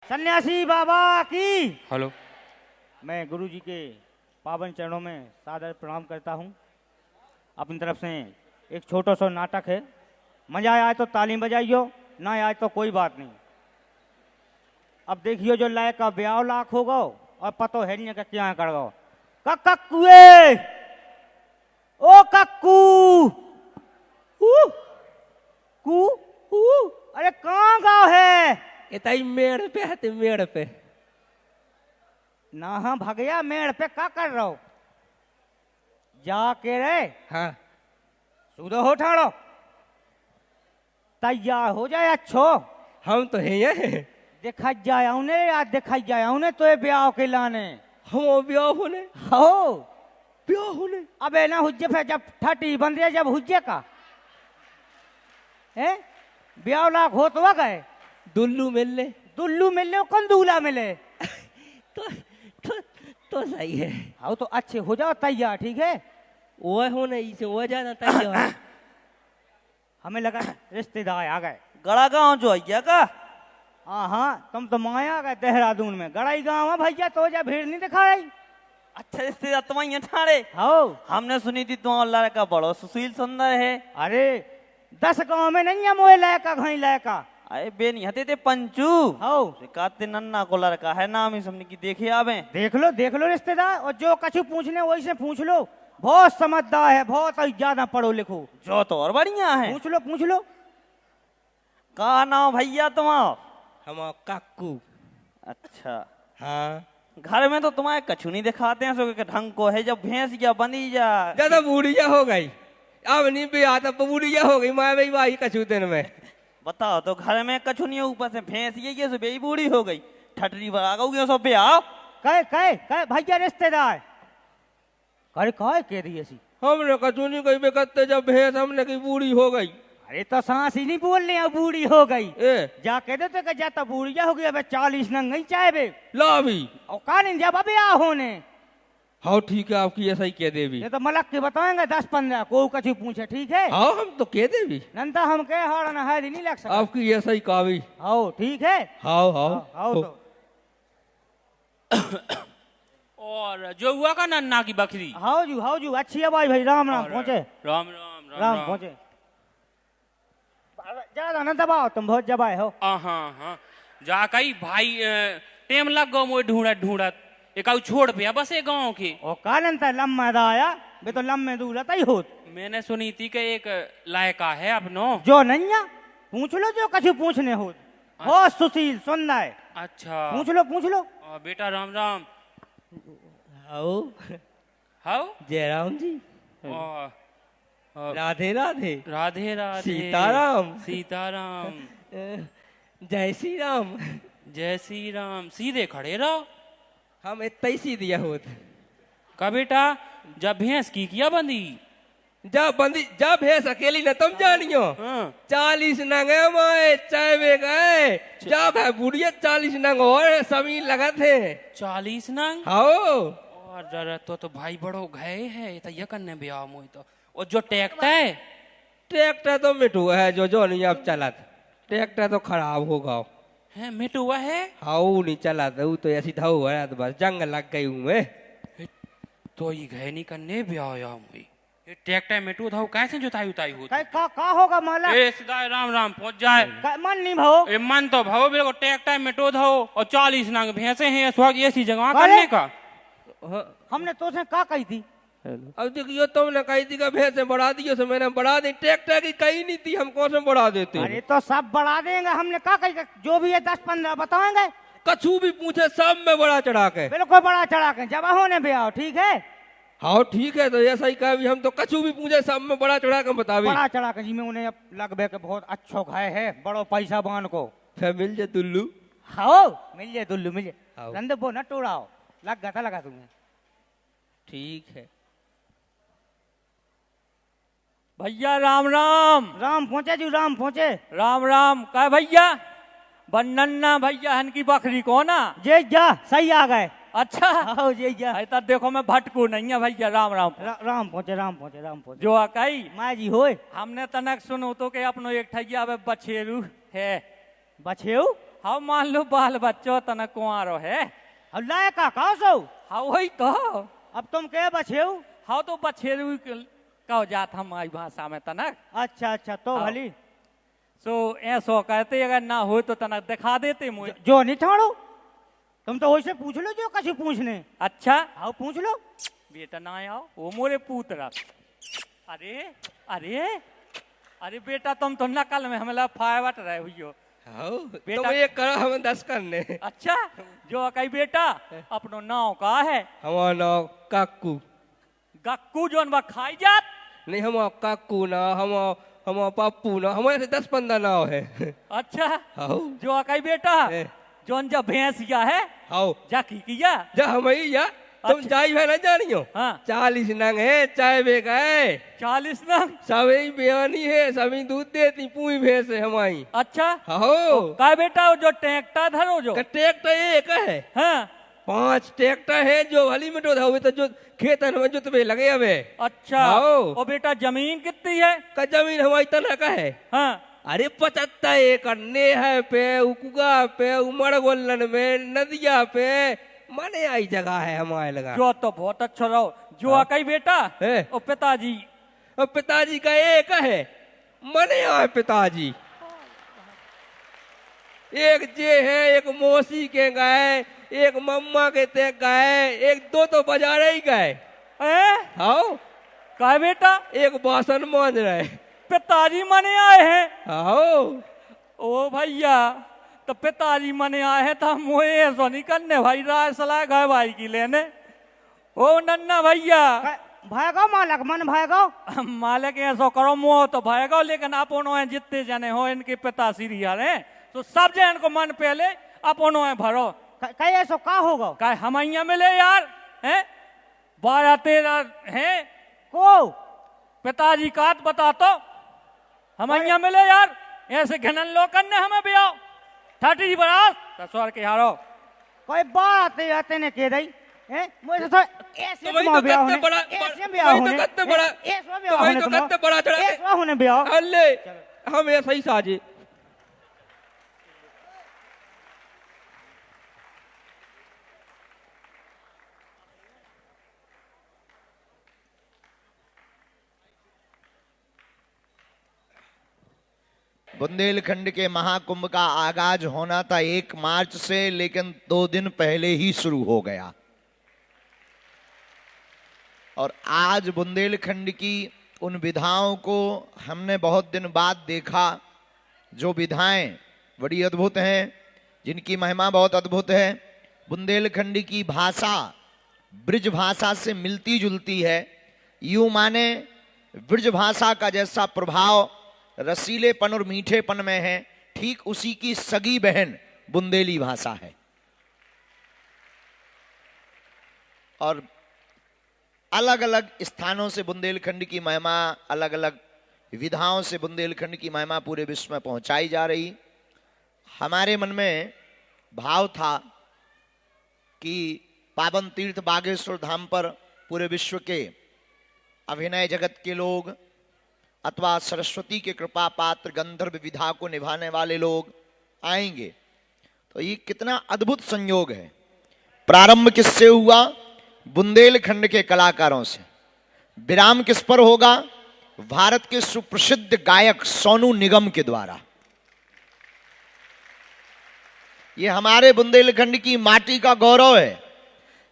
सन्यासी बाबा की। हेलो। मैं गुरु जी के पावन चरणों में सादर प्रणाम करता हूँ। अपनी तरफ से एक छोटा सा नाटक है, मजा आए तो ताली बजाइयो, ना आए तो कोई बात नहीं। अब देखियो जो लायक का ब्याह लाख होगा और पतो है नहीं कि क्या कर गो। कक्कुए ओ कक्कू कू अरे कहाँ गाँव है? इताई मेड़ पे है, मेड़ पे ना हाँ भगया मेड़ पे क्या कर रहा हो? जाके रे हाँ सुधो हो ठाड़ो, तैयार हो जाए अच्छो। हम तो है ये देखा जाए उन्हें याद देखा जाए उन्हें तो ये ब्याह के लाने हम ब्याह होने हो ब्याह होने। अबे ना हुज्जे पे जब ठटी बन रही जब हुज्जे का है ब्याह लाख हो तो गए दुल्लू मिलने दुल्लू मिलने कौन दूल्हा मिले तो तो सही है। हाँ तो अच्छे हो जाओ तैयार, ठीक है? वो होने इसे वो जाना तैयार। हमें लगा रिश्तेदार आ गए। गड़ा गाँव जो है का? हाँ हाँ तुम तो माया गए देहरादून में, गड़ाई गाँव है भैया, तो जा भीड़ नहीं दिखा रही। अच्छा रिश्तेदार तुम्हारे ठाड़े? हो हमने सुनी थी तुम्हारा लड़का बड़ो सुशील सुंदर है। अरे 10 गाँव में नहीं है मोए लड़का घई लड़का। अरे बेनी हते ते पंचू हो काते नन्ना को लड़का है, नाम ही सबने की देखे आवे। देख लो रिश्तेदार, और जो कछु पूछने वही से पूछ लो। बहुत समझदार है, बहुत ज्यादा पढ़ो लिखो। जो तो और बढ़िया है। पूछ लो। का नाम भैया तुम्हारा? हम काकू। अच्छा हाँ घर में तो तुम्हारे कछु नहीं दिखाते हैं, सो के ढंग को है जब भैंस या बंदी जा ज्यादा बूढ़िया हो गई, अब नहीं भी आता बूढ़िया हो गई माँ भाई वाही कछू दिन में। बताओ तो घर में कछु नहीं है, ऊपर से भैंस ये सो बेई बूढ़ी हो गई, ठटरी बना गई सब ब्याह। कहे भैया रिश्तेदार करे कहे कह रही ऐसी। हमने कछू नहीं कही बेकते जब भैंस हमने की बूढ़ी हो गई। अरे तो सांस ही नहीं बोल रहे बूढ़ी हो गई। जा कह दो तो जाता बूढ़िया हो गई, अब 40 नंग नहीं चाहे बे ला भी और का नहीं जब अभी आ होने। हाँ ठीक है आपकी ऐसा ही कह देवी। ये तो मलक के बताएंगे 10-15 को कछु पूछे, ठीक है? हाँ हम तो कह देवी नंदा हम कहे हाड़ ना है नहीं लग सकता। आपकी ऐसा ही कावी। आओ ठीक है। हाँ आओ तो और जो हुआ का नन्ना की बकरी। हाउ जू अच्छी है भाई राम पहुंचे। राम पहुंचे। ज्यादा न दबाओ, तुम बहुत जबाए हो। हाँ जा कई भाई टेम लग गो मोए ढूंढत एक छोड़ पे बस एक गाँव के। ओ कानन ता लम्मा दा आया बे तो लम्मे दूर ही होत। मैंने सुनी थी कि एक लायका है अपनो जो नैया पूछ लो जो कछु पूछने होत। हो सुशील सुंदर। अच्छा पूछ लो। बेटा राम राम। आओ हाउ जयराम जी राधे राधे। राधे राधे सीताराम जय श्री राम। जय श्री राम। सीधे खड़े रहो। हम इतना ही सीधिया होत का बेटा जब भैंस की किया बंदी जब भैंस अकेली न तुम जानियो। 40 नंग है माए चाय वे गए जब है बुढ़िया 40 नंग और सभी लगा थे 40 नंग। हाँ और जरा तो भाई बड़ो गए है तो ये करने भी आओ मोई तो। और जो ट्रैक्टर तो मिठू है जो नहीं अब चला ट्रैक्टर तो खराब होगा है मिटुआ है। हाँ नहीं चला वो तो ऐसी था हुआ तो बस जंग लग गई हूँ मैं तो ये गए नहीं करने भी आओ मोई ये ट्रैक्टर मिटू था कैसे जुताई उताई होती का होगा माला? ए सीधा राम पहुंच जाए। मन नहीं भाओ। ए मन तो भाओ बिल्कुल ट्रैक्टर मिटो धो और 40 नंग भैंसे हैं स्वाग ऐसी जगह करने का। हमने तो से का कही थी? अब देखियो तुमने कही थी भैंसे बढ़ा दियो से मैंने बढ़ा दी, ट्रैक्टर की कही नहीं थी हम कौन से बढ़ा देते। अरे तो सब बढ़ा देंगे, हमने का कही जो भी है 10-15 बताएंगे। कछु भी पूछे सब में बड़ा चढ़ा के बिल्कुल बड़ा चढ़ा के जब होने भी आओ, ठीक है? हाँ ठीक है तो ऐसा ही कहा भी हम तो कछु भी पूछे सब में बड़ा चढ़ा के बतावी। बड़ा चढ़ा के जी में उन्हें अब लगभग के बहुत अच्छो खाए है बड़ो पैसा बान को। फिर मिल जाए दुल्लू। हाँ मिल जाए दुल्लू मिल जाए। आओ। रंद बो न टोड़ाओ लगा तुम्हें। ठीक है भैया राम राम। राम पहुंचे जी राम पहुंचे। राम का भैया बनन्ना भैया हन की बकरी को ना जे जा सही आ गए। अच्छा आओ जे जा। ऐसा देखो मैं भटकू नहीं है भैया राम राम पहुंचे। जो अकई माँ जी होए हमने तनक सुनो तो के अपनो एक ठैया बछेरू है बछेऊ। हाँ मान लो बाल बच्चो तन कुआरो है। अब लाए का कहो सो? हाँ वही तो। अब तुम के बछेऊ? हाँ तो बछेरू कहो जात हम आई भाषा में तनक। अच्छा अच्छा तो हाँ। भली सो ऐसो कहते अगर ना हो तो तनक दिखा देते मुझे। जो नहीं ठाड़ो तुम तो वैसे पूछ लो जो कछु पूछने। अच्छा आओ पूछ लो। बेटा ना आओ वो मोरे पुत्र। अरे अरे अरे बेटा तुम तो नकल में हमें फायवट रहे हुई हो। हाउ बेटा- तुम ये करो हम 10 करने। अच्छा जो कही बेटा अपनो नाव का है? हमारा नाम काकू। गक्कू जोन बा खाई जात। नहीं हम काकू ना हम पप्पू ना हमारे से 10-15 नाव है। अच्छा हाउ जो कही बेटा ए। जोन जब भैंसिया है हाउ जा की किया। जा हम ही या तुम अच्छा। जाई है ना जानियो। हाँ 40 नंग है चाय बे गए 40 नंग। सभी बेवानी है सभी दूध देती पूरी भैंस है हमारी। अच्छा हाउ का बेटा वो जो ट्रैक्टर धरो जो। ट्रैक्टर एक है हाँ 5 ट्रैक्टर है जो हली में तो हुए तो जो खेतन में जुतबे लगे हवे। अच्छा आओ। ओ बेटा जमीन कितनी है? का जमीन हमारी तना का है। हाँ अरे 75 एकड़ ने है पे उकुगा पे उमड़ गोलन में नदिया पे माने आई जगह है हमारे लगा। जो तो बहुत अच्छा रहो जो कही बेटा है। ओ पिताजी। और पिताजी का एक है मने आए पिताजी। एक जे है एक मौसी के गाय एक मम्मा के ते गाय एक दो तो बाजार ही गए। हाउ का बेटा एक बासन मांझ रहे। पिताजी मने आए हैं। हाउ ओ भैया तो पिताजी मने आए हैं तो मोए ऐसा नहीं करने भाई राय सलाह गए भाई की लेने। ओ नन्ना भैया भागो मालक मन भागो। मालिक ऐसा करो मुँह तो भागो लेकिन अपनों हैं जितने जने हो इनके पिता सीरियल हैं तो सब जन को मन पहले अपनों हैं भरो। कहीं ऐसा का होगा? का हम यहाँ मिले यार हैं 12-13 हैं को पिताजी का बता तो हम यहाँ मिले यार ऐसे घनन लोकन ने हमें भी आओ 30 बरास ससुर के हारो। कोई बात आते ने कह दई हैं मुझे तो ऐसे तुम्हें तो ब्याह होने कत्ते बड़ा ऐसे ब्याह तुम्हें होने तो कत्ते बड़ा ऐसे ब्याह तुम्हें होने तो कत्ते बड़ा चढ़ा ऐसे होने ब्याह। अल्ले हम ऐसा ही साजे। बुंदेलखंड के महाकुंभ का आगाज होना था 1 मार्च से लेकिन 2 दिन पहले ही शुरू हो गया और आज बुंदेलखंड की उन विधाओं को हमने बहुत दिन बाद देखा जो विधाएं बड़ी अद्भुत हैं जिनकी महिमा बहुत अद्भुत है। बुंदेलखंड की भाषा ब्रिज भाषा से मिलती जुलती है। यूं माने ब्रिज भाषा का जैसा प्रभाव रसीलेपन और मीठेपन में है ठीक उसी की सगी बहन बुंदेली भाषा है। और अलग अलग स्थानों से बुंदेलखंड की महिमा अलग अलग विधाओं से बुंदेलखंड की महिमा पूरे विश्व में पहुंचाई जा रही। हमारे मन में भाव था कि पावन तीर्थ बागेश्वर धाम पर पूरे विश्व के अभिनय जगत के लोग अथवा सरस्वती के कृपा पात्र गंधर्व विधा को निभाने वाले लोग आएंगे तो ये कितना अद्भुत संयोग है। प्रारंभ किससे हुआ? बुंदेलखंड के कलाकारों से। विराम किस पर होगा? भारत के सुप्रसिद्ध गायक सोनू निगम के द्वारा। ये हमारे बुंदेलखंड की माटी का गौरव है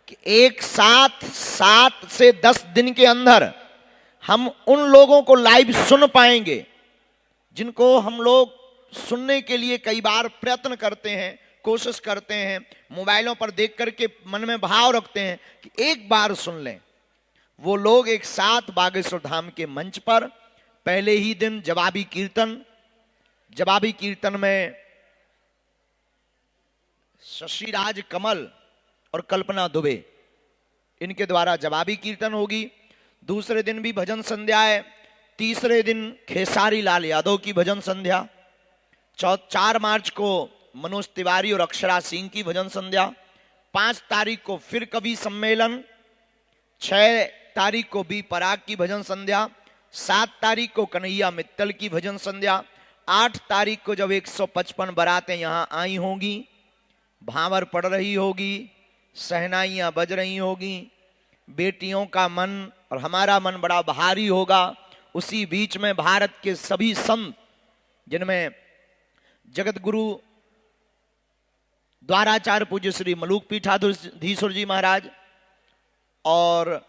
कि एक साथ 7 से 10 दिन के अंदर हम उन लोगों को लाइव सुन पाएंगे जिनको हम लोग सुनने के लिए कई बार प्रयत्न करते हैं, कोशिश करते हैं, मोबाइलों पर देख करके मन में भाव रखते हैं कि एक बार सुन लें। वो लोग एक साथ बागेश्वर धाम के मंच पर पहले ही दिन जवाबी कीर्तन में शशिराज कमल और कल्पना दुबे इनके द्वारा जवाबी कीर्तन होगी। दूसरे दिन भी भजन संध्या है। तीसरे दिन खेसारी लाल यादव की भजन संध्या। 4 मार्च को मनोज तिवारी और अक्षरा सिंह की भजन संध्या। 5 तारीख को फिर कवि सम्मेलन। 6 तारीख को बी पराग की भजन संध्या। 7 तारीख को कन्हैया मित्तल की भजन संध्या। 8 तारीख को जब 155 बारातें यहां आई होंगी, भांवर पड़ रही होगी, सहनाइयां बज रही होगी, बेटियों का मन और हमारा मन बड़ा भारी होगा, उसी बीच में भारत के सभी संत, जिनमें जगत गुरु द्वाराचार्य पूज्य श्री मलूक पीठाधीश्वर जी महाराज और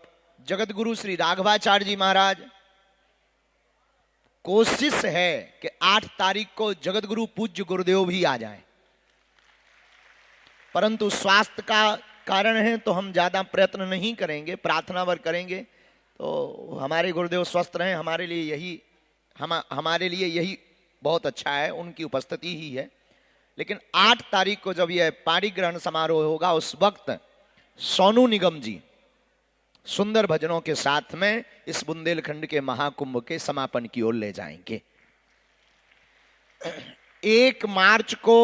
जगत गुरु श्री राघवाचार्य जी महाराज, कोशिश है कि 8 तारीख को जगत गुरु पूज्य गुरुदेव भी आ जाएं, परंतु स्वास्थ्य का कारण है तो हम ज्यादा प्रयत्न नहीं करेंगे, प्रार्थना वर करेंगे। तो हमारे गुरुदेव स्वस्थ रहें, हमारे लिए यही बहुत अच्छा है, उनकी उपस्थिति ही है। लेकिन 8 तारीख को जब यह पाणी ग्रहण समारोह होगा, उस वक्त सोनू निगम जी सुंदर भजनों के साथ में इस बुंदेलखंड के महाकुंभ के समापन की ओर ले जाएंगे। 1 मार्च को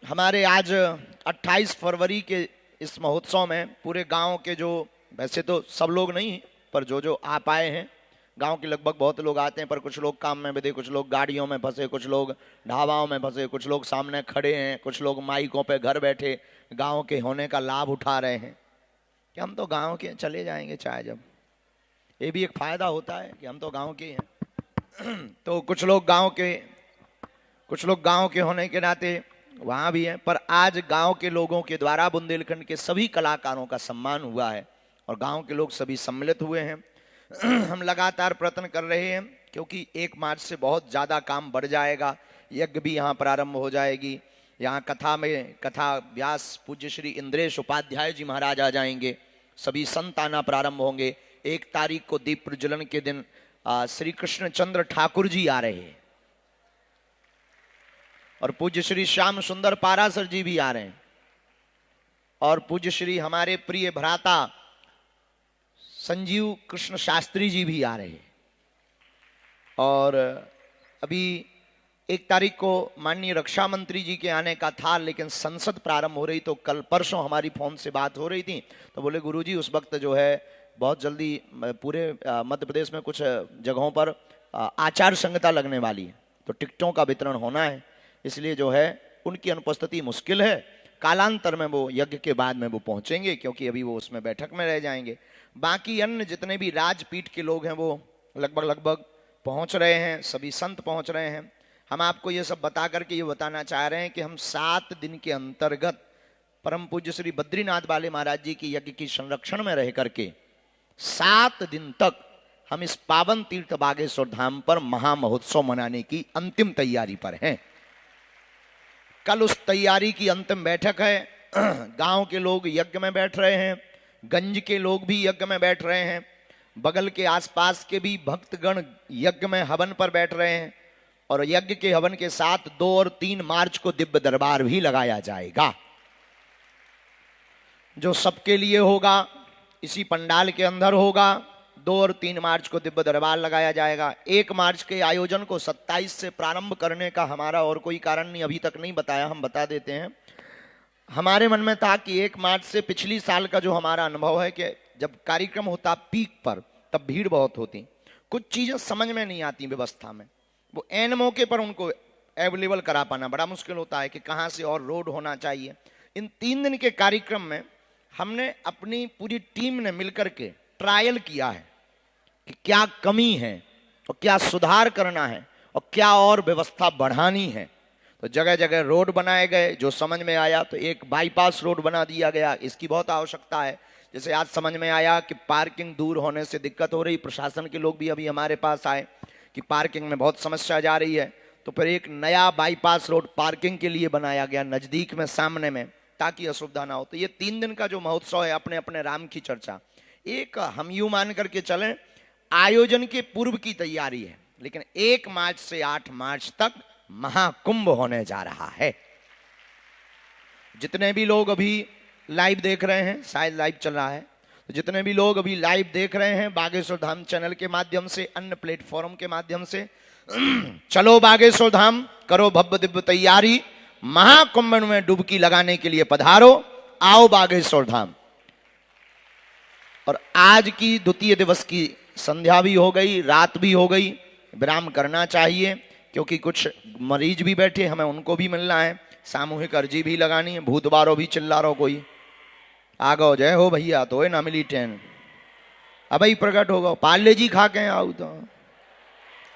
हमारे आज 28 फरवरी के इस महोत्सव में पूरे गांव के, जो वैसे तो सब लोग नहीं पर जो आ पाए हैं, गांव के लगभग बहुत लोग आते हैं, पर कुछ लोग काम में बंधे, कुछ लोग गाड़ियों में फंसे, कुछ लोग ढाबाओं में फंसे, कुछ लोग सामने खड़े हैं, कुछ लोग माइकों पे घर बैठे गांव के होने का लाभ उठा रहे हैं कि हम तो गांव के चले जाएंगे चाहे जब। ये भी एक फायदा होता है कि हम तो गांव के हैं। तो कुछ लोग गांव के होने के नाते वहां भी हैं, पर आज गांव के लोगों के द्वारा बुंदेलखंड के सभी कलाकारों का सम्मान हुआ है और गांव के लोग सभी सम्मिलित हुए हैं। हम लगातार प्रयत्न कर रहे हैं क्योंकि 1 मार्च से बहुत ज्यादा काम बढ़ जाएगा। यज्ञ भी यहाँ प्रारंभ हो जाएगी। यहाँ कथा व्यास पूज्य श्री इंद्रेश उपाध्याय जी महाराज आ जाएंगे, सभी संत आना प्रारंभ होंगे। 1 तारीख को दीप प्रज्वलन के दिन श्री कृष्ण चंद्र ठाकुर जी आ रहे हैं और पूज्य श्री श्याम सुंदर पारासर जी भी आ रहे हैं और पूज्य श्री हमारे प्रिय भ्राता संजीव कृष्ण शास्त्री जी भी आ रहे हैं। और अभी 1 तारीख को माननीय रक्षा मंत्री जी के आने का था, लेकिन संसद प्रारंभ हो रही, तो कल परसों हमारी फोन से बात हो रही थी, तो बोले गुरुजी उस वक्त जो है बहुत जल्दी पूरे मध्य प्रदेश में कुछ जगहों पर आचार संहिता लगने वाली है, तो टिकटों का वितरण होना है, इसलिए जो है उनकी अनुपस्थिति मुश्किल है। कालांतर में वो यज्ञ के बाद में वो पहुंचेंगे, क्योंकि अभी वो उसमें बैठक में रह जाएंगे। बाकी अन्य जितने भी राजपीठ के लोग हैं वो लगभग पहुंच रहे हैं, सभी संत पहुंच रहे हैं। हम आपको ये सब बता करके ये बताना चाह रहे हैं कि हम 7 दिन के अंतर्गत परम पूज्य श्री बद्रीनाथ बाले महाराज जी की यज्ञ की संरक्षण में रह करके 7 दिन तक हम इस पावन तीर्थ बागेश्वर धाम पर महामहोत्सव मनाने की अंतिम तैयारी पर हैं। कल उस तैयारी की अंतिम बैठक है। गांव के लोग यज्ञ में बैठ रहे हैं, गंज के लोग भी यज्ञ में बैठ रहे हैं, बगल के आसपास के भी भक्तगण यज्ञ में हवन पर बैठ रहे हैं और यज्ञ के हवन के साथ 2 और 3 मार्च को दिव्य दरबार भी लगाया जाएगा, जो सबके लिए होगा, इसी पंडाल के अंदर होगा। 2 और 3 मार्च को दिव्य दरबार लगाया जाएगा। 1 मार्च के आयोजन को 27 से प्रारंभ करने का हमारा और कोई कारण नहीं, अभी तक नहीं बताया, हम बता देते हैं। हमारे मन में था कि 1 मार्च से पिछली साल का जो हमारा अनुभव है कि जब कार्यक्रम होता पीक पर तब भीड़ बहुत होती, कुछ चीजें समझ में नहीं आती व्यवस्था में, वो एन मौके पर उनको अवेलेबल करा पाना बड़ा मुश्किल होता है कि कहाँ से और रोड होना चाहिए। इन 3 दिन के कार्यक्रम में हमने अपनी पूरी टीम ने मिलकर के ट्रायल किया है कि क्या कमी है और क्या सुधार करना है और क्या और व्यवस्था बढ़ानी है। तो जगह जगह रोड बनाए गए, जो समझ में आया तो एक बाईपास रोड बना दिया गया, इसकी बहुत आवश्यकता है। जैसे आज समझ में आया कि पार्किंग दूर होने से दिक्कत हो रही, प्रशासन के लोग भी अभी हमारे पास आए कि पार्किंग में बहुत समस्या जा रही है, तो फिर एक नया बाईपास रोड पार्किंग के लिए बनाया गया नजदीक में, सामने में, ताकि असुविधा ना हो। तो ये 3 दिन का जो महोत्सव है, अपने अपने राम की चर्चा, एक हम यूं मान करके चलें आयोजन के पूर्व की तैयारी है, लेकिन 1 मार्च से 8 मार्च तक महाकुंभ होने जा रहा है। जितने भी लोग अभी लाइव देख रहे हैं, शायद लाइव चल रहा है, तो जितने भी लोग अभी लाइव देख रहे हैं बागेश्वर धाम चैनल के माध्यम से, अन्य प्लेटफॉर्म के माध्यम से, चलो बागेश्वर धाम, करो भव्य दिव्य तैयारी, महाकुंभ में डुबकी लगाने के लिए पधारो, आओ बागेश्वर धाम। और आज की द्वितीय दिवस की संध्या भी हो गई, रात भी हो गई, विराम करना चाहिए, क्योंकि कुछ मरीज भी बैठे, हमें उनको भी मिलना है, सामूहिक अर्जी भी लगानी है। भूत बारो भी चिल्ला रहो कोई, आगो जय हो भैया तो ना मिली ट्रेन, अब ही प्रकट होगा। पार्ले जी खा के आओ तो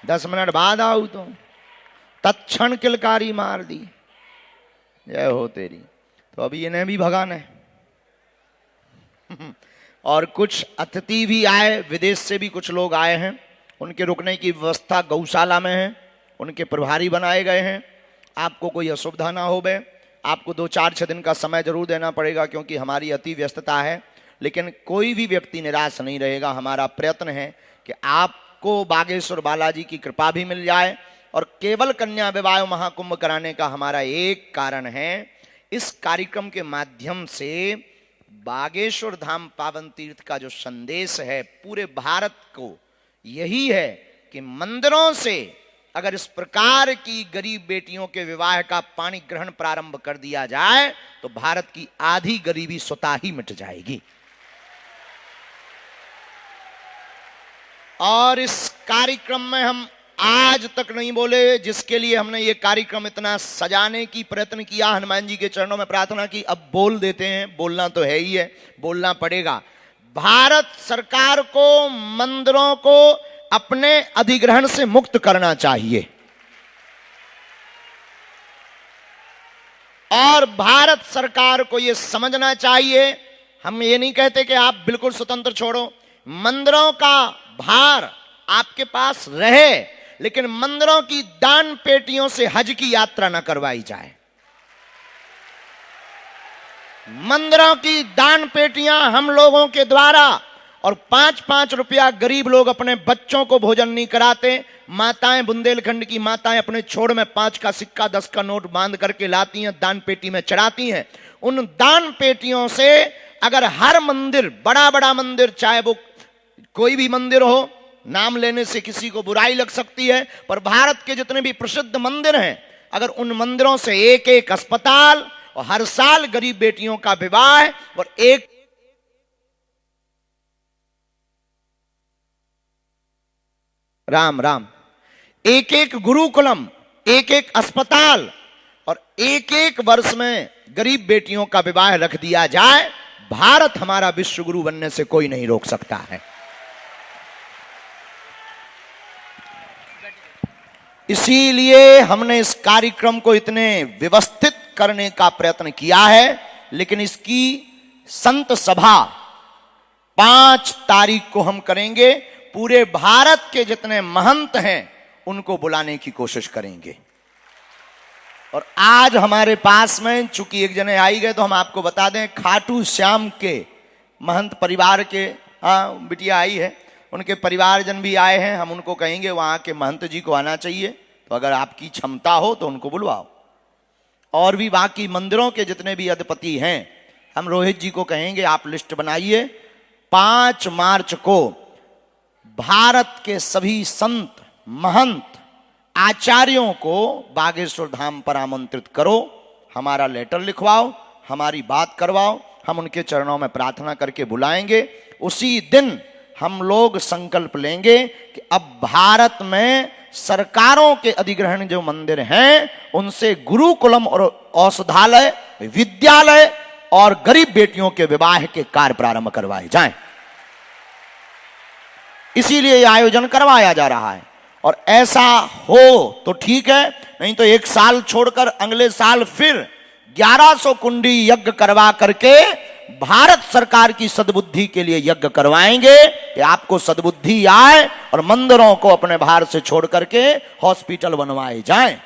10 मिनट बाद आओ तो तत्क्षण किलकारी मार दी, जय हो तेरी। तो अभी इन्हें भी भगाना है। और कुछ अतिथि भी आए, विदेश से भी कुछ लोग आए हैं, उनके रुकने की व्यवस्था गौशाला में है, उनके प्रभारी बनाए गए हैं। आपको कोई असुविधा ना हो बे, आपको 2-4-6 दिन का समय जरूर देना पड़ेगा क्योंकि हमारी अति व्यस्तता है, लेकिन कोई भी व्यक्ति निराश नहीं रहेगा। हमारा प्रयत्न है कि आपको बागेश्वर बालाजी की कृपा भी मिल जाए। और केवल कन्या विवाह महाकुंभ कराने का हमारा एक कारण है, इस कार्यक्रम के माध्यम से बागेश्वर धाम पावन तीर्थ का जो संदेश है पूरे भारत को यही है कि मंदिरों से अगर इस प्रकार की गरीब बेटियों के विवाह का पाणी ग्रहण प्रारंभ कर दिया जाए तो भारत की आधी गरीबी स्वतः ही मिट जाएगी। और इस कार्यक्रम में हम आज तक नहीं बोले, जिसके लिए हमने ये कार्यक्रम इतना सजाने की प्रयत्न किया, हनुमान जी के चरणों में प्रार्थना की, अब बोल देते हैं। बोलना तो है ही है, बोलना पड़ेगा। भारत सरकार को मंदिरों को अपने अधिग्रहण से मुक्त करना चाहिए और भारत सरकार को यह समझना चाहिए, हम ये नहीं कहते कि आप बिल्कुल स्वतंत्र छोड़ो, मंदिरों का भार आपके पास रहे, लेकिन मंदिरों की दान पेटियों से हज की यात्रा न करवाई जाए। मंदिरों की दान पेटियां हम लोगों के द्वारा, और 5-5 रुपया गरीब लोग अपने बच्चों को भोजन नहीं कराते। माताएं, बुंदेलखंड की माताएं अपने छोड़ में 5 का सिक्का 10 का नोट बांध करके लाती हैं, दान पेटी में चढ़ाती हैं। उन दान पेटियों से अगर हर मंदिर, बड़ा बड़ा मंदिर, चाहे वो कोई भी मंदिर हो, नाम लेने से किसी को बुराई लग सकती है, पर भारत के जितने भी प्रसिद्ध मंदिर हैं, अगर उन मंदिरों से एक अस्पताल और हर साल गरीब बेटियों का विवाह और एक राम एक गुरुकुलम, एक अस्पताल और एक वर्ष में गरीब बेटियों का विवाह रख दिया जाए, भारत हमारा विश्व गुरु बनने से कोई नहीं रोक सकता है। इसीलिए हमने इस कार्यक्रम को इतने व्यवस्थित करने का प्रयत्न किया है, लेकिन इसकी संत सभा 5 तारीख को हम करेंगे। पूरे भारत के जितने महंत हैं उनको बुलाने की कोशिश करेंगे। और आज हमारे पास में चूंकि एक जने आई गए तो हम आपको बता दें, खाटू श्याम के महंत परिवार के बिटिया आई है, उनके परिवारजन भी आए हैं। हम उनको कहेंगे वहां के महंत जी को आना चाहिए, तो अगर आपकी क्षमता हो तो उनको बुलवाओ। और भी बाकी मंदिरों के जितने भी अधिपति हैं, हम रोहित जी को कहेंगे आप लिस्ट बनाइए। 5 मार्च को भारत के सभी संत, महंत, आचार्यों को बागेश्वर धाम पर आमंत्रित करो, हमारा लेटर लिखवाओ, हमारी बात करवाओ, हम उनके चरणों में प्रार्थना करके बुलाएंगे। उसी दिन हम लोग संकल्प लेंगे कि अब भारत में सरकारों के अधिग्रहण जो मंदिर हैं उनसे गुरुकुलम और औषधालय, विद्यालय और गरीब बेटियों के विवाह के कार्य प्रारंभ करवाए जाएं। इसीलिए यह आयोजन करवाया जा रहा है। और ऐसा हो तो ठीक है, नहीं तो 1 साल छोड़कर अगले साल फिर 1100 कुंडी यज्ञ करवा करके भारत सरकार की सद्बुद्धि के लिए यज्ञ करवाएंगे कि आपको सद्बुद्धि आए और मंदिरों को अपने भार से छोड़ करके हॉस्पिटल बनवाए जाएं।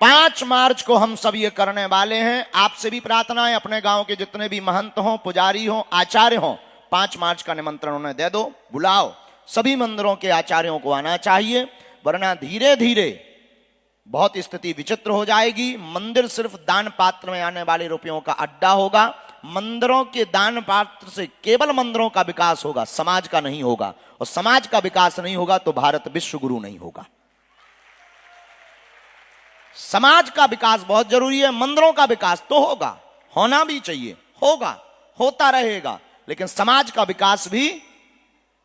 5 मार्च को हम सब ये करने वाले हैं। आपसे भी प्रार्थना है, अपने गांव के जितने भी महंत हों, पुजारी हों, आचार्य हों, 5 मार्च का निमंत्रण उन्हें दे दो, बुलाओ। सभी मंदिरों के आचार्यों को आना चाहिए, वरना धीरे धीरे बहुत स्थिति विचित्र हो जाएगी। मंदिर सिर्फ दान पात्र में आने वाले रुपयों का अड्डा होगा। मंदिरों के दान पात्र से केवल मंदिरों का विकास होगा, समाज का नहीं होगा। और समाज का विकास नहीं होगा तो भारत विश्व गुरु नहीं होगा। समाज का विकास बहुत जरूरी है। मंदिरों का विकास तो होगा, होना भी चाहिए, होगा, होता रहेगा, लेकिन समाज का विकास भी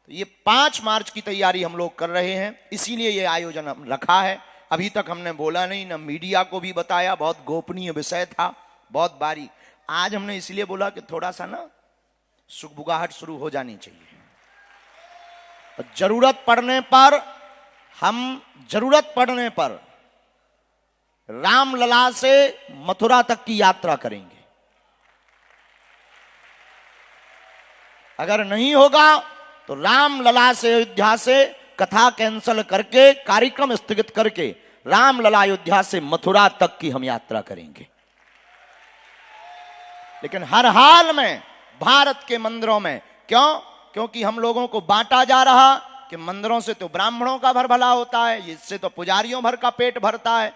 तो ये 5 मार्च की तैयारी हम लोग कर रहे हैं, इसीलिए ये आयोजन हम रखा है। अभी तक हमने बोला नहीं, ना मीडिया को भी बताया, बहुत गोपनीय विषय था, बहुत बारीक। आज हमने इसलिए बोला कि थोड़ा सा ना सुगबुगाहट शुरू हो जानी चाहिए। और जरूरत पड़ने पर रामलला से मथुरा तक की यात्रा करेंगे। अगर नहीं होगा तो रामलला से अयोध्या से कथा कैंसल करके, कार्यक्रम स्थगित करके रामलला अयोध्या से मथुरा तक की हम यात्रा करेंगे। लेकिन हर हाल में भारत के मंदिरों में, क्यों? क्योंकि हम लोगों को बांटा जा रहा कि मंदिरों से तो ब्राह्मणों का भर भला होता है, इससे तो पुजारियों भर का पेट भरता है।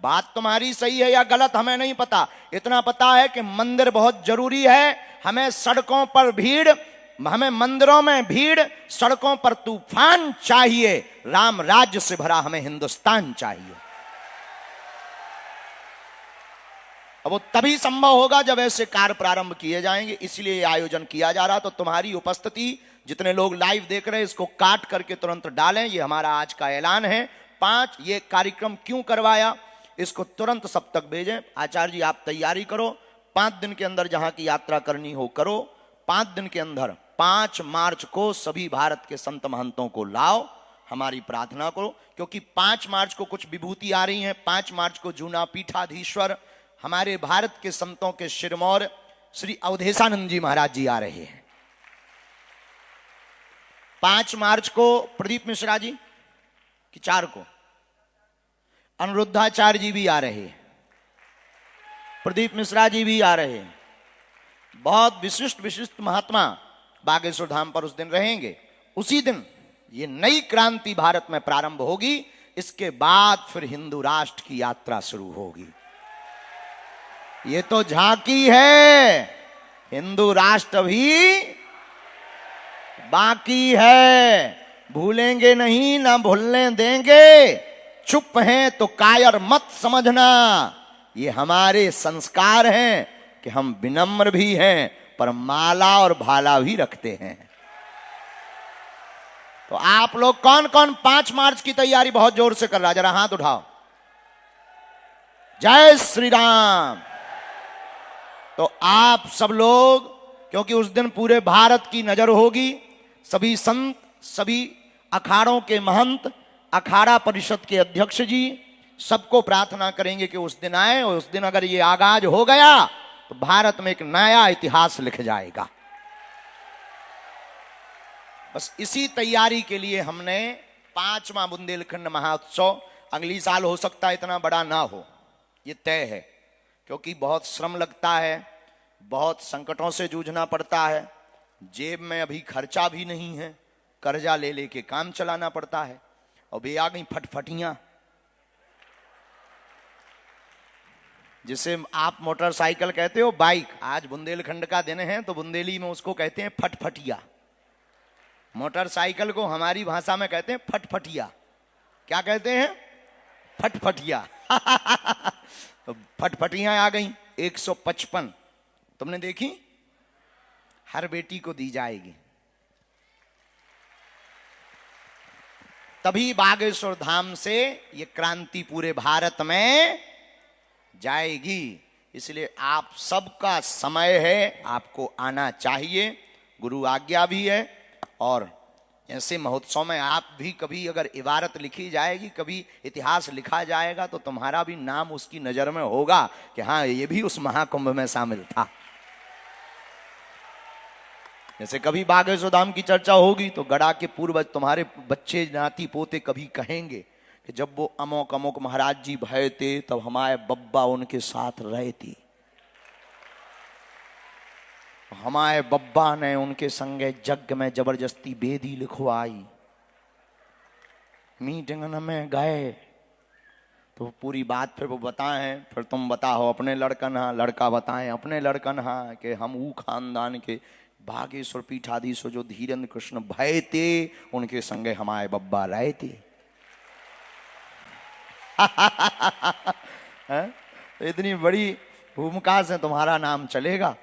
बात तुम्हारी सही है या गलत हमें नहीं पता, इतना पता है कि मंदिर बहुत जरूरी है। हमें सड़कों पर भीड़, हमें मंदिरों में भीड़, सड़कों पर तूफान चाहिए। राम राज्य से भरा हमें हिंदुस्तान चाहिए। अब वो तभी संभव होगा जब ऐसे कार्य प्रारंभ किए जाएंगे, इसलिए आयोजन किया जा रहा। तो तुम्हारी उपस्थिति, जितने लोग लाइव देख रहे हैं, इसको काट करके तुरंत डालें, ये हमारा आज का ऐलान है। 5, ये कार्यक्रम क्यों करवाया, इसको तुरंत सब तक भेजें। आचार्य जी आप तैयारी करो, 5 दिन के अंदर जहां की यात्रा करनी हो करो। 5 दिन के अंदर 5 मार्च को सभी भारत के संत महंतों को लाओ, हमारी प्रार्थना करो। क्योंकि 5 मार्च को कुछ विभूति आ रही हैं। 5 मार्च को जूना पीठाधीश्वर हमारे भारत के संतों के शिरमौर श्री अवधेशानंद जी महाराज जी आ रहे हैं। 5 मार्च को प्रदीप मिश्रा जी कि 4 को अनिरुद्धाचार्य जी भी आ रहे हैं, प्रदीप मिश्रा जी भी आ रहे हैं। बहुत विशिष्ट महात्मा बागेश्वर धाम पर उस दिन रहेंगे। उसी दिन ये नई क्रांति भारत में प्रारंभ होगी। इसके बाद फिर हिंदू राष्ट्र की यात्रा शुरू होगी। ये तो झांकी है, हिंदू राष्ट्र भी बाकी है। भूलेंगे नहीं, ना भूलने देंगे। चुप हैं तो कायर मत समझना, ये हमारे संस्कार हैं कि हम विनम्र भी हैं पर माला और भाला भी रखते हैं। तो आप लोग कौन कौन 5 मार्च की तैयारी बहुत जोर से कर रहा, जरा हाथ उठाओ। जय श्री राम। तो आप सब लोग, क्योंकि उस दिन पूरे भारत की नजर होगी, सभी संत, सभी अखाड़ों के महंत, अखाड़ा परिषद के अध्यक्ष जी, सबको प्रार्थना करेंगे कि उस दिन आए। और उस दिन अगर ये आगाज हो गया तो भारत में एक नया इतिहास लिख जाएगा। बस इसी तैयारी के लिए हमने 5वां बुंदेलखंड महोत्सव, अगली साल हो सकता है इतना बड़ा ना हो, ये तय है। क्योंकि बहुत श्रम लगता है, बहुत संकटों से जूझना पड़ता है, जेब में अभी खर्चा भी नहीं है, कर्जा ले लेके काम चलाना पड़ता है। और वे आ गई फटफटियां, जिसे आप मोटरसाइकिल कहते हो, बाइक। आज बुंदेलखंड का दिन है तो बुंदेली में उसको कहते हैं फटफटिया। मोटरसाइकिल को हमारी भाषा में कहते हैं फटफटिया। क्या कहते हैं? फटफटिया। तो फटफटियां आ गई 155, तुमने देखी? हर बेटी को दी जाएगी। तभी बागेश्वर धाम से ये क्रांति पूरे भारत में जाएगी। इसलिए आप सबका समय है, आपको आना चाहिए, गुरु आज्ञा भी है। और ऐसे महोत्सव में आप भी कभी अगर इबारत लिखी जाएगी, कभी इतिहास लिखा जाएगा, तो तुम्हारा भी नाम उसकी नजर में होगा कि हाँ, ये भी उस महाकुंभ में शामिल था। जैसे कभी बागेश्वर धाम की चर्चा होगी तो गड़ा के पूर्वज, तुम्हारे बच्चे, नाती पोते कभी कहेंगे कि जब वो अमोक अमोक महाराज जी भय थे तब हमारे बब्बा उनके साथ रहे थे, हमारे बब्बा ने उनके संगे जग में जबरदस्ती बेदी लिखवाई, मीटिंग में गए। तो पूरी बात फिर वो बताएं, फिर तुम बताओ अपने लड़कन हाँ, लड़का बताएं अपने लड़कन हाँ कि हम ऊ खानदान के बागेश्वर पीठाधीश्वर जो धीरेन्द्र कृष्ण भय थे, उनके संगे हमारे बब्बा रहे थे। इतनी बड़ी भूमिका से तुम्हारा नाम चलेगा।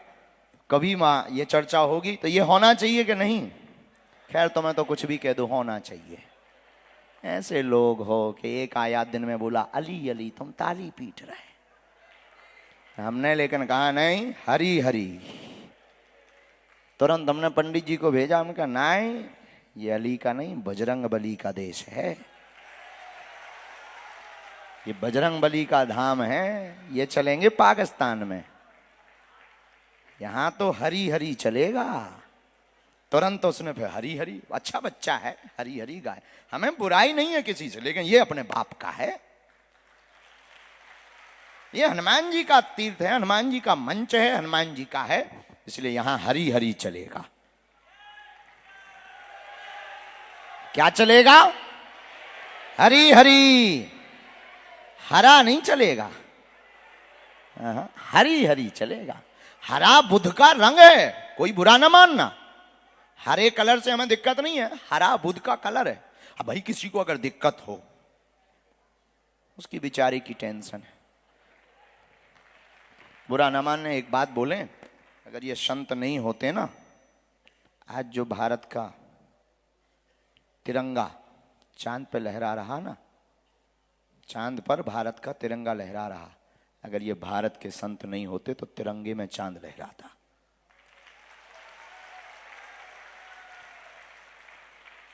कभी माँ ये चर्चा होगी तो ये होना चाहिए कि नहीं? खैर तुम्हें तो कुछ भी कह दो, होना चाहिए। ऐसे लोग हो कि एक आया दिन में बोला अली अली, तुम ताली पीट रहे। हमने लेकिन कहा नहीं, हरी हरी। तुरंत हमने पंडित जी को भेजा, हमने कहा नहीं, ये अली का नहीं, बजरंग बली का देश है, ये बजरंग बली का धाम है, ये चलेंगे पाकिस्तान में, यहां तो हरी हरी चलेगा। तुरंत उसने फिर हरी हरी, अच्छा बच्चा है, हरी हरी गाय। हमें बुराई नहीं है किसी से, लेकिन ये अपने बाप का है, ये हनुमान जी का तीर्थ है, हनुमान जी का मंच है, हनुमान जी का है, इसलिए यहां हरी हरी चलेगा। क्या चलेगा? हरी हरी, हरा नहीं चलेगा, हरी हरी चलेगा। हरा बुध का रंग है, कोई बुरा ना मानना, हरे कलर से हमें दिक्कत नहीं है, हरा बुध का कलर है। अब भाई किसी को अगर दिक्कत हो, उसकी बेचारे की टेंशन है, बुरा ना मानने। एक बात बोलें, अगर ये संत नहीं होते ना, आज जो भारत का तिरंगा चांद पे लहरा रहा ना, चांद पर भारत का तिरंगा लहरा रहा, अगर ये भारत के संत नहीं होते तो तिरंगे में चांद लहराता।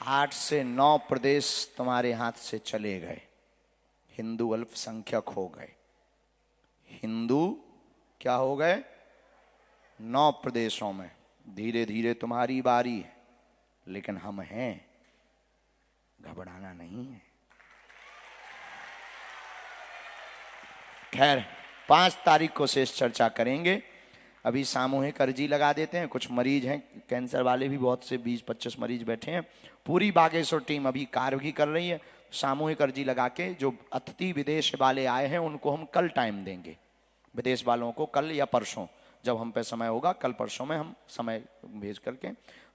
आठ से 9 प्रदेश तुम्हारे हाथ से चले गए, हिंदू अल्पसंख्यक हो गए। हिंदू क्या हो गए? 9 प्रदेशों में। धीरे धीरे तुम्हारी बारी है, लेकिन हम हैं, घबराना नहीं है। खैर 5 तारीख को शेष चर्चा करेंगे। अभी सामूहिक अर्जी लगा देते हैं, कुछ मरीज हैं कैंसर वाले भी, बहुत से 20-25 मरीज बैठे हैं। पूरी बागेश्वर टीम अभी कार्य भी कर रही है। सामूहिक अर्जी लगा के जो अतिथि विदेश वाले आए हैं उनको हम कल टाइम देंगे, विदेश वालों को कल या परसों, जब हम पे समय होगा, कल परसों में हम समय भेज करके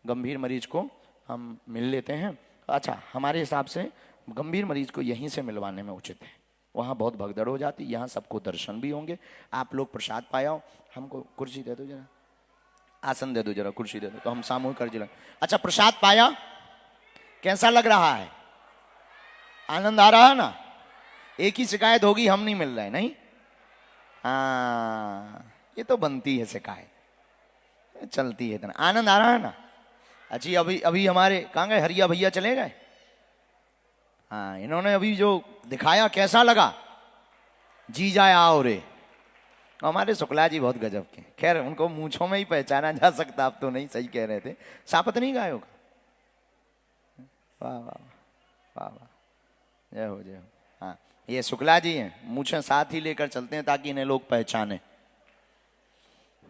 गंभीर मरीज को हम मिल लेते हैं। अच्छा, हमारे हिसाब से गंभीर मरीज को यहीं से मिलवाने में उचित है, वहाँ बहुत भगदड़ हो जाती, यहाँ सबको दर्शन भी होंगे। आप लोग प्रसाद पाओ, हमको कुर्सी दे दो जरा, आसन दे दो जरा, कुर्सी दे दो, तो हम सामूहिक अर्जी लगा। अच्छा, प्रसाद पाया, कैसा लग रहा है? आनंद आ रहा है ना? एक ही शिकायत होगी, हम नहीं मिल रहे, नहीं? हाँ, ये तो बनती है शिकायत, चलती है इतना। आनंद आ रहा है ना? अच्छी, अभी अभी हमारे कहाँ गए हरिया भैया, चले गए? हाँ, इन्होंने अभी जो दिखाया कैसा लगा? जी जाए आओ रे। हमारे शुक्ला जी बहुत गजब के, खैर उनको मूंछों में ही पहचाना जा सकता, आप तो नहीं, सही कह रहे थे। सापत नहीं गाय होगा? वाह वाह वाह वाह, जय हो जय हो। हाँ, ये शुक्ला जी हैं, मूंछें साथ ही लेकर चलते हैं ताकि इन्हें लोग पहचाने।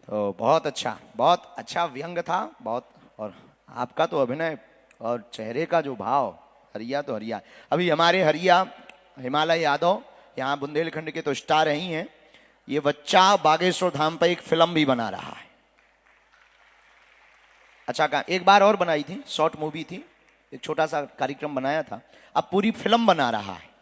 तो बहुत अच्छा व्यंग था, बहुत। और आपका तो अभिनय और चेहरे का जो भाव, हरिया तो हरिया। अभी हमारे हरिया हिमालय यादव यहाँ बुंदेलखंड के तो स्टार ही हैं, ये बच्चा बागेश्वर धाम पर एक फिल्म भी बना रहा है। अच्छा, कहा एक बार और बनाई थी, शॉर्ट मूवी थी, एक छोटा सा कार्यक्रम बनाया था, अब पूरी फिल्म बना रहा है।